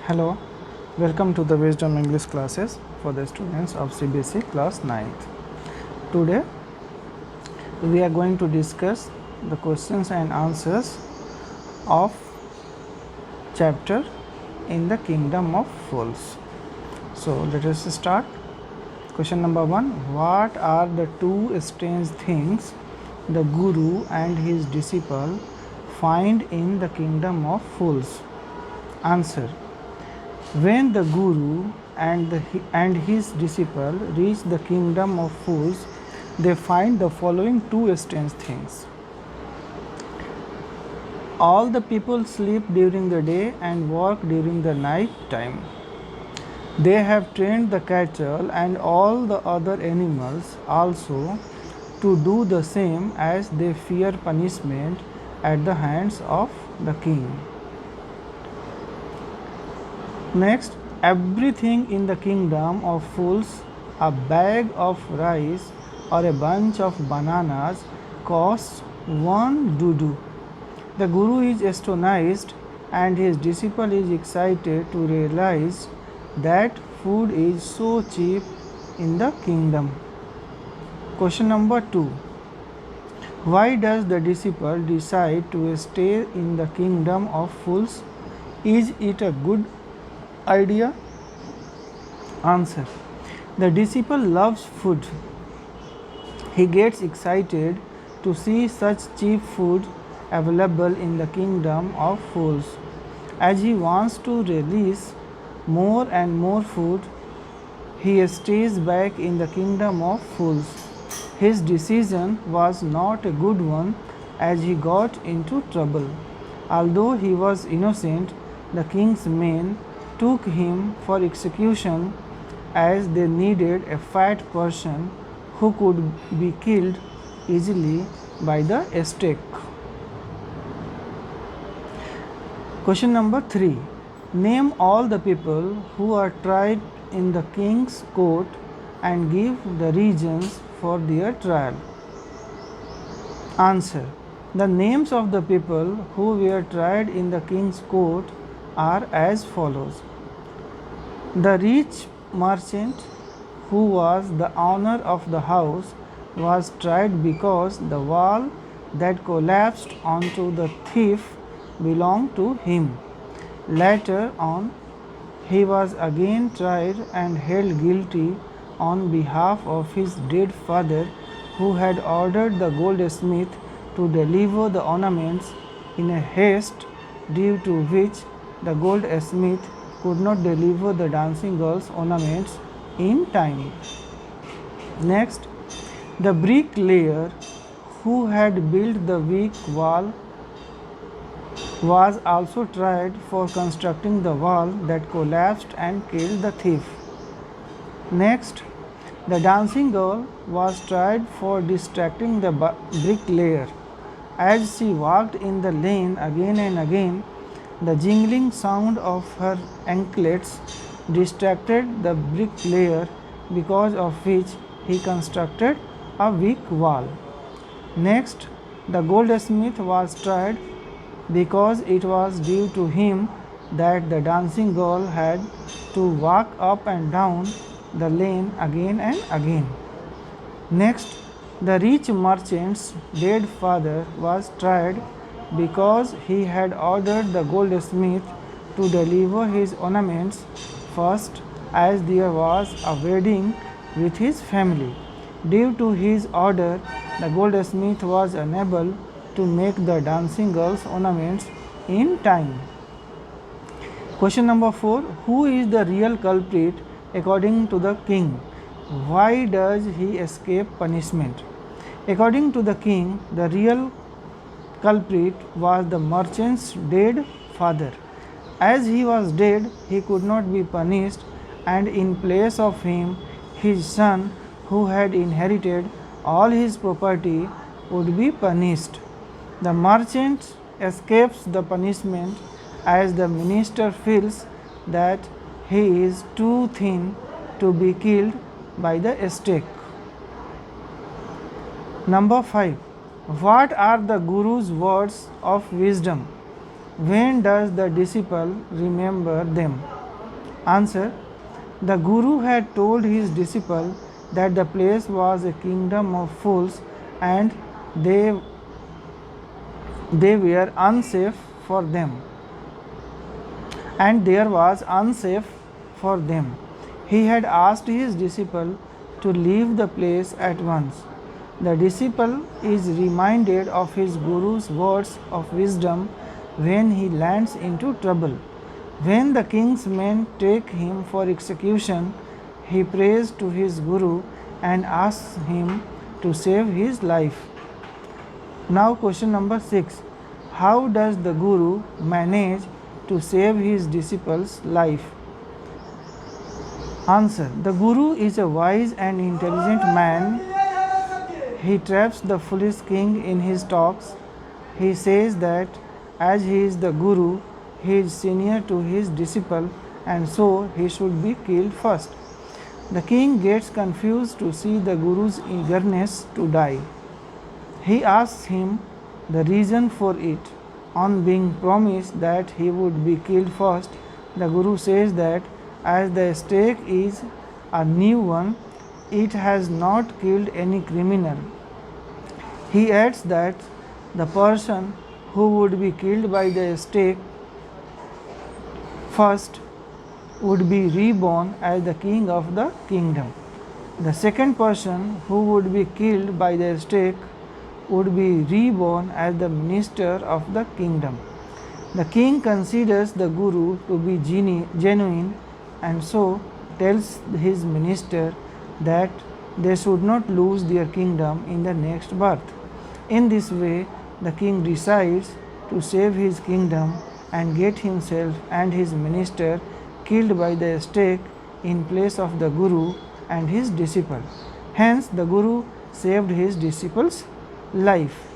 Hello, welcome to the Wisdom English classes for the students of CBSE class 9th. Today we are going to discuss the questions and answers of chapter in the kingdom of fools. So let us start. Question number 1. What are the two strange things the Guru and his disciple find in the kingdom of fools? Answer. When the Guru and his disciple reach the kingdom of fools, they find the following two strange things. All the people sleep during the day and work during the night time. They have trained the cattle and all the other animals also to do the same, as they fear punishment at the hands of the king. Next, everything in the kingdom of fools, a bag of rice or a bunch of bananas, costs one dudu. The Guru is astonished and his disciple is excited to realize that food is so cheap in the kingdom. Question number 2. Why does the disciple decide to stay in the kingdom of fools? Is it a good idea? Answer. The disciple loves food. He gets excited to see such cheap food available in the kingdom of fools. As he wants to release more and more food, he stays back in the kingdom of fools. His decision was not a good one, as he got into trouble. Although he was innocent, the king's men took him for execution, as they needed a fat person who could be killed easily by the stake. Question number 3. Name all the people who are tried in the king's court and give the reasons for their trial. Answer. The names of the people who were tried in the king's court are as follows. The rich merchant, who was the owner of the house, was tried because the wall that collapsed onto the thief belonged to him. Later on, he was again tried and held guilty on behalf of his dead father, who had ordered the goldsmith to deliver the ornaments in a haste, due to which the goldsmith could not deliver the dancing girl's ornaments in time. Next, the bricklayer, who had built the weak wall, was also tried for constructing the wall that collapsed and killed the thief. Next, the dancing girl was tried for distracting the bricklayer. As she walked in the lane again and again, the jingling sound of her anklets distracted the bricklayer, because of which he constructed a weak wall. Next, the goldsmith was tried because it was due to him that the dancing girl had to walk up and down the lane again and again. Next, the rich merchant's dead father was tried because he had ordered the goldsmith to deliver his ornaments first, as there was a wedding with his family. Due to his order, the goldsmith was unable to make the dancing girl's ornaments in time. Question number 4. Who is the real culprit according to the king? Why does he escape punishment? According to the king, the real culprit was the merchant's dead father. As he was dead, he could not be punished, and in place of him, his son, who had inherited all his property, would be punished. The merchant escapes the punishment as the minister feels that he is too thin to be killed by the stake. Number 5. What are the Guru's words of wisdom? When does the disciple remember them? Answer. The Guru had told his disciple that the place was a kingdom of fools and they were unsafe for them, and there was unsafe for them. He had asked his disciple to leave the place at once. The disciple is reminded of his Guru's words of wisdom when he lands into trouble. When the king's men take him for execution, he prays to his Guru and asks him to save his life. Now question number 6. How does the Guru manage to save his disciple's life? Answer. The Guru is a wise and intelligent man. He traps the foolish king in his talks. He says that as he is the Guru, he is senior to his disciple and so he should be killed first. The king gets confused to see the Guru's eagerness to die. He asks him the reason for it. On being promised that he would be killed first, the Guru says that as the stake is a new one, it has not killed any criminal. He adds that the person who would be killed by the stake first would be reborn as the king of the kingdom. The second person who would be killed by the stake would be reborn as the minister of the kingdom. The king considers the Guru to be genuine and so tells his minister that they should not lose their kingdom in the next birth. In this way, the king decides to save his kingdom and get himself and his minister killed by the stake in place of the Guru and his disciple. Hence, the Guru saved his disciple's life.